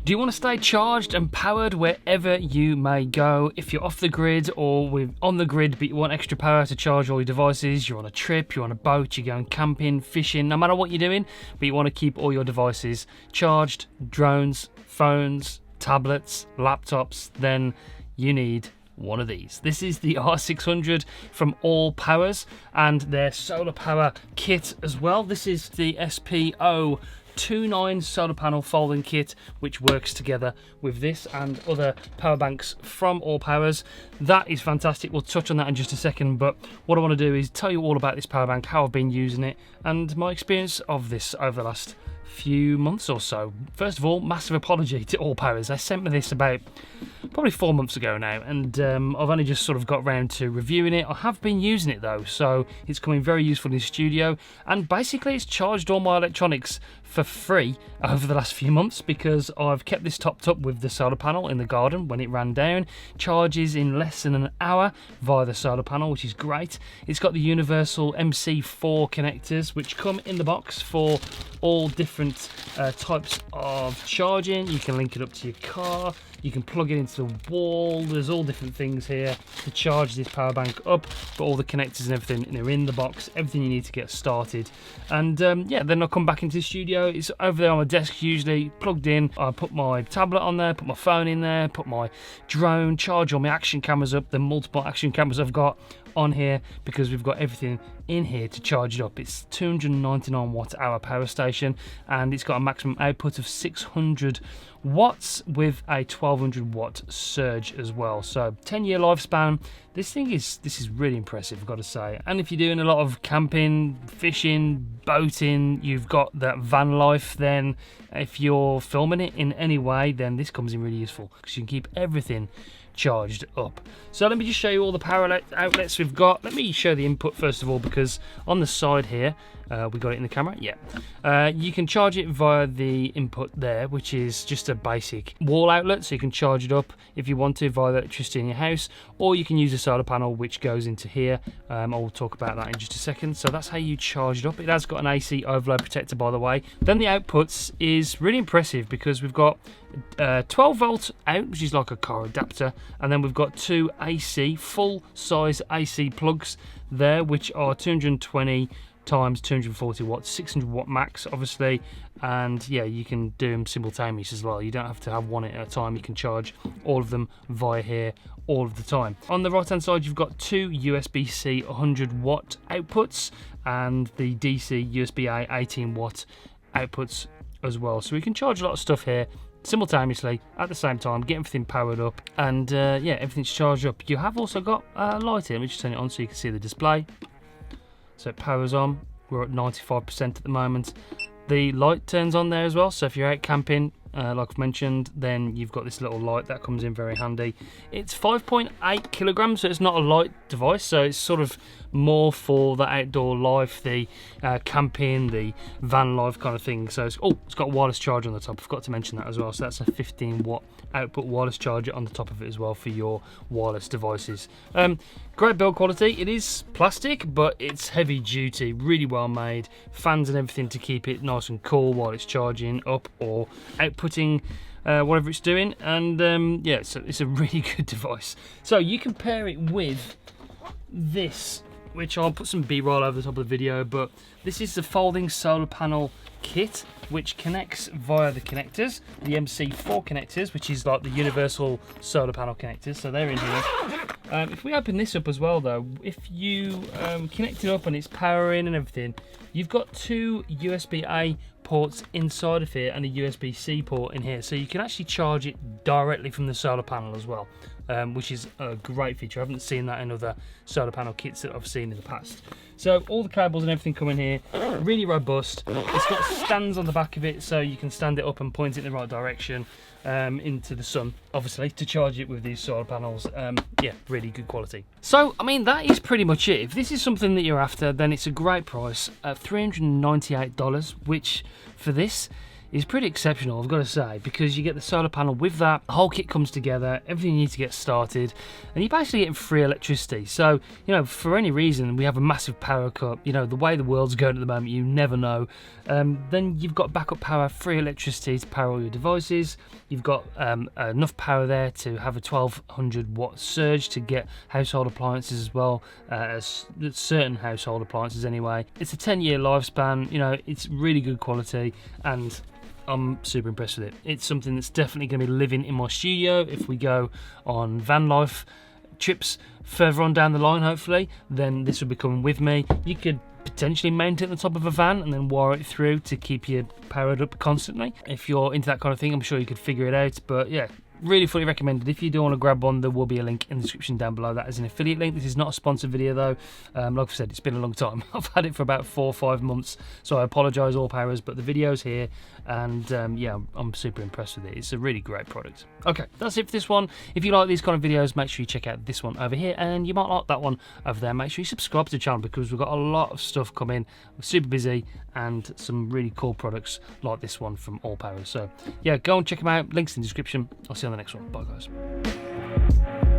Do you want to stay charged and powered wherever you may go? If you're off the grid or on the grid but you want extra power to charge all your devices, you're on a trip, you're on a boat, you're going camping, fishing, no matter what you're doing, but you want to keep all your devices charged, drones, phones, tablets, laptops, then you need one of these. This is the R600 from Allpowers and their solar power kit as well. This is the SP029 solar panel folding kit, which works together with this and other power banks from Allpowers. That is fantastic. We'll touch on that in just a second, but what I want to do is tell you all about this power bank, how I've been using it, and my experience of this over the last few months or so. First of all, massive apology to Allpowers. They sent me this about probably 4 months ago now, and I've only just sort of got round to reviewing it. I have been using it though, so it's coming very useful in the studio, and basically it's charged all my electronics for free over the last few months because I've kept this topped up with the solar panel in the garden. When it ran down, charges in less than an hour via the solar panel, which is great. It's got the universal MC4 connectors, which come in the box for all different types of charging. You can link it up to your car, you can plug it into the wall. There's all different things here to charge this power bank up, but all the connectors and everything are in the box, everything you need to get started. And yeah, then I'll come back into the studio. It's over there on my desk, usually plugged in. I put my tablet on there, put my phone in there, put my drone, charge all my action cameras up, the multiple action cameras I've got on here, because we've got everything in here to charge it up. It's 299 watt hour power station, and it's got a maximum output of 600 watts with a 1200 watt surge as well. So 10-year lifespan. This is really impressive, I've got to say. And if you're doing a lot of camping, fishing, boating, you've got that VanLife, then if you're filming it in any way, then this comes in really useful because you can keep everything charged up. So let me just show you all the power outlets we've got. Let me show the input first of all, because on the side here, we got it in the camera, yeah. You can charge it via the input there, which is just a basic wall outlet, so you can charge it up if you want to via the electricity in your house, or you can use a solar panel which goes into here. I'll talk about that in just a second. So that's how you charge it up. It has got an AC overload protector, by the way. Then the outputs is really impressive because we've got 12 volt out, which is like a car adapter, and then we've got two AC, full size AC plugs there, which are 220 times 240 watts, 600 watt max obviously, and yeah, you can do them simultaneous as well. You don't have to have one at a time. You can charge all of them via here all of the time. On the right hand side, you've got two USB-C 100 watt outputs and the DC USB-A 18 watt outputs as well, so we can charge a lot of stuff here simultaneously at the same time, get everything powered up, and yeah, everything's charged up. You have also got a light here. Let me just turn it on so you can see the display. So it powers on. We're at 95% at the moment. The light turns on there as well, so if you're out camping, like I've mentioned, then you've got this little light that comes in very handy. It's 5.8 kilograms, so it's not a light device, so it's sort of more for the outdoor life, the camping, the van life kind of thing. So it's got a wireless charger on the top. I forgot to mention that as well. So that's a 15 watt output wireless charger on the top of it as well for your wireless devices. Great build quality. It is plastic, but it's heavy duty, really well made. Fans and everything to keep it nice and cool while it's charging up or outputting whatever it's doing. And yeah, so it's a really good device. So you can pair it with this, which I'll put some B-roll over the top of the video, but this is the folding solar panel kit, which connects via the connectors, the MC4 connectors, which is like the universal solar panel connectors, so they're in here. If we open this up as well though, if you connect it up and it's powering and everything, you've got two USB-A ports inside of here and a USB-C port in here, so you can actually charge it directly from the solar panel as well, which is a great feature. I haven't seen that in other solar panel kits that I've seen in the past. So all the cables and everything come in here, really robust. It's got stands on the back of it, so you can stand it up and point it in the right direction into the sun, obviously, to charge it with these solar panels. Yeah, really good quality. So, I mean, that is pretty much it. If this is something that you're after, then it's a great price at $398, which for this is pretty exceptional, I've got to say, because you get the solar panel with that, the whole kit comes together, everything you need to get started, and you're basically getting free electricity. So, you know, for any reason we have a massive power cut, you know, the way the world's going at the moment, you never know, then you've got backup power, free electricity to power all your devices. You've got enough power there to have a 1200 watt surge to get household appliances as well, certain household appliances anyway. It's a 10-year lifespan, you know, it's really good quality, and I'm super impressed with it. It's something that's definitely going to be living in my studio if we go on VanLife trips further on down the line, hopefully. Then this will be coming with me. You could potentially mount it on the top of a van and then wire it through to keep you powered up constantly. If you're into that kind of thing, I'm sure you could figure it out. But yeah, really fully recommended. If you do want to grab one, there will be a link in the description down below. That is an affiliate link. This is not a sponsored video though. Like I said, it's been a long time. I've had it for about 4 or 5 months, so I apologise, Allpowers, but the video's here, and yeah, I'm super impressed with it. It's a really great product. Okay, that's it for this one. If you like these kind of videos, make sure you check out this one over here, and you might like that one over there. Make sure you subscribe to the channel because we've got a lot of stuff coming. We're super busy, and some really cool products like this one from Allpowers. So yeah, go and check them out. Links in the description. I'll see you on the next one. Bye guys.